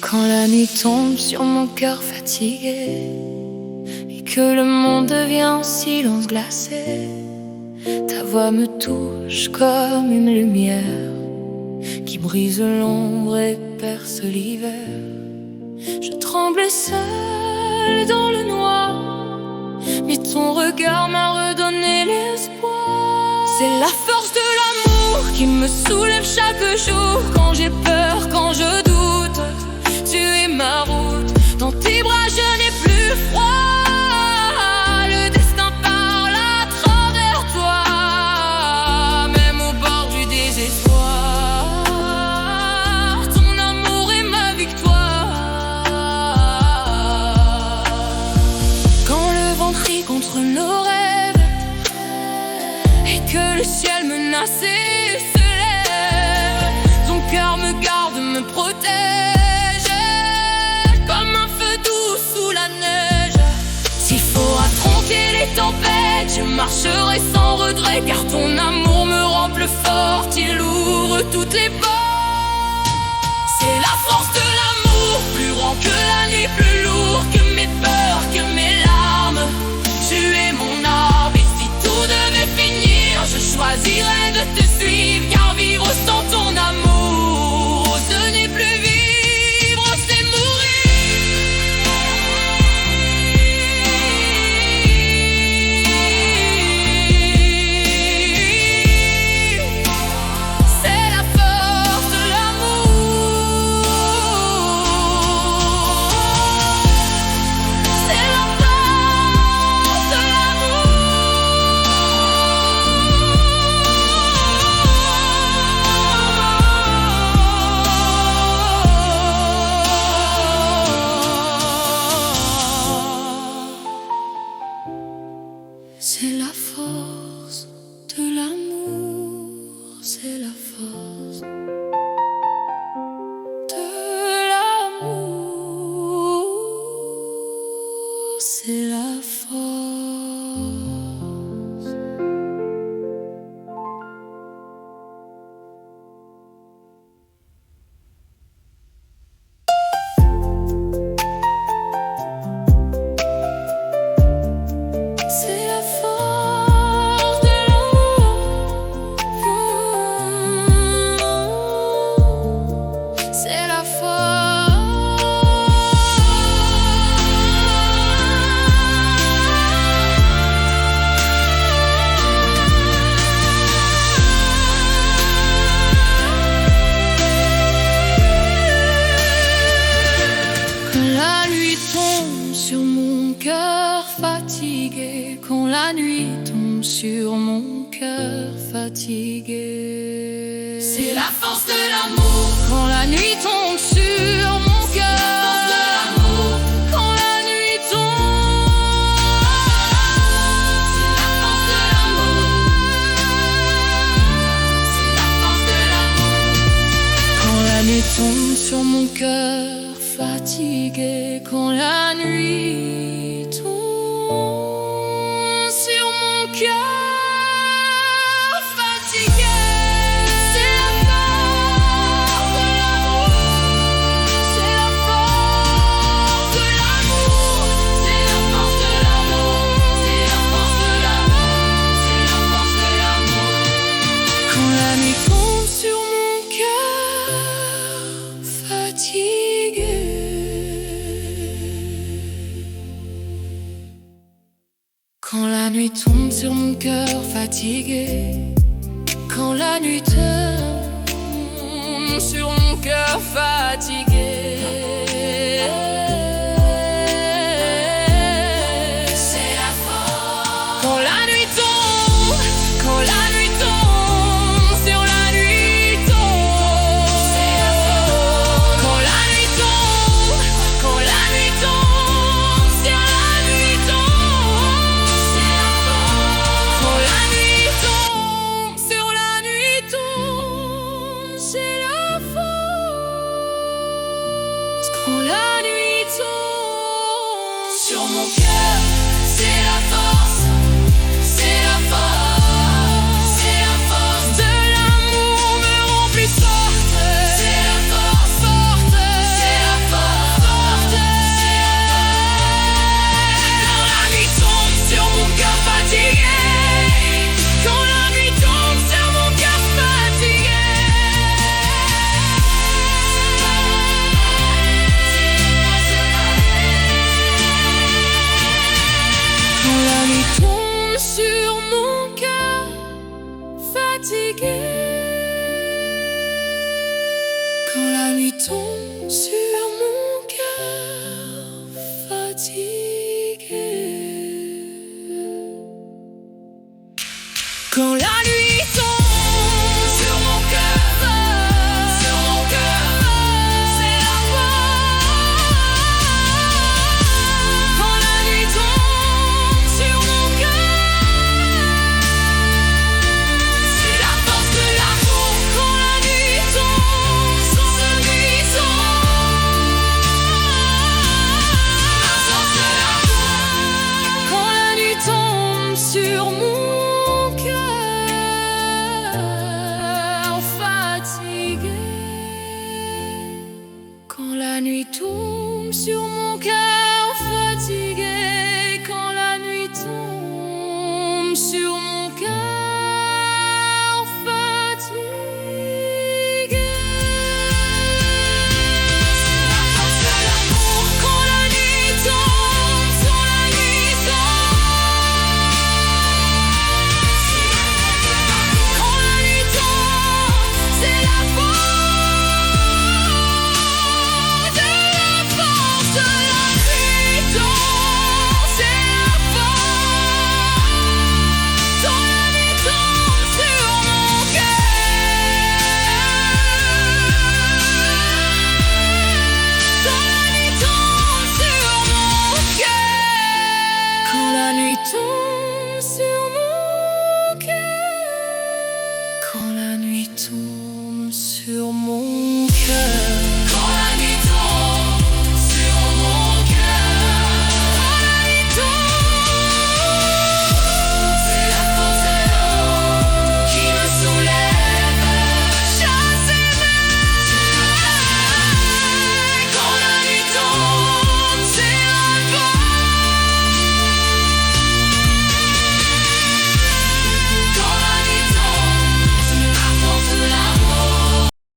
Quand la nuit tombe sur mon cœur fatigué et que le monde devient en silence glacé, ta voix me touche comme une lumière qui brise l'ombre et perce l'hiver. Je tremblais seule dans le noir, mais ton regard m'a redonné l'espoir. C'est la force de l'amour qui me soulève chaque jour. Quand j'ai peur, quand je doute, tu es ma route. Dans tes bras je n'ai plus froid. Le destin parle à travers toi, même au bord du désespoir. Ton amour est ma victoire. Quand le vent crie contre nos rêves et que le ciel menacé se lève, ton cœur me garde, me protège comme un feu doux sous la neige. S'il faut affronter les tempêtes, je marcherai sans regret, car ton amour me rend plus forte, il ouvre toutes les portes. C'est la force de l'amour, plus grand que la nuit, plus lourd que mes peurs, que mes larmes. Tu es mon arbre et si tout devait finir, je choisirais de te suivre, car vivre sans ton amour, ce n'est plus vivre, c'est mourir. C'est la force de l'amour. C'est la force de C'est la force de l'amour, c'est la force de l'amour, c'est la force. C'est la force de l'amour. C'est la Quand la nuit tombe sur mon cœur fatigué, quand la nuit tombe sur mon cœur fatigué, c'est la force de l'amour. Quand la nuit tombe sur mon cœur, quand la nuit tombe, c'est la force de l'amour. C'est la force de l'amour. Quand la nuit tombe sur mon cœur fatigué, quand la nuit tombe sur mon cœur fatigué, c'est la force de l'amour. C'est la force de l'amour. C'est la force de l'amour. C'est la force de l'amour. C'est la force de l'amour. Quand la nuit tombe sur mon cœur fatigué, quand la nuit tombe sur mon cœur fatigué, quand la nuit tombe sur mon cœur fatigué, c'est la force. Quand la nuit tombe, quand la nuit tombe sur la nuit tombe, c'est la force. Quand la nuit tombe, quand la nuit tombe sur la nuit tombe, c'est la force. Quand la nuit tombe sur la nuit tombe, c'est la force. Quand la nuit tombe sur mon cœur, c'est la force. C'est la force. C'est la force de l'amour me rend plus forte. C'est la force forte. C'est la force. nuit tombe sur mon cœur fatigué. Quand la nuit tombe sur mon cœur, c'est la mort. Quand la nuit tombe sur mon cœur, c'est la force de l'amour. Quand la nuit tombe sur ce buisson, ma force de l'amour. Quand la nuit tombe sur mon quand la nuit tombe sur mon cœur fatigué, quand la nuit tombe sur mon cœur fatigué. C'est la force de l'amour. Quand la nuit tombe sur la nuit sombre, quand la nuit tombe, c'est la force. Quand la nuit tombe sur mon cœur.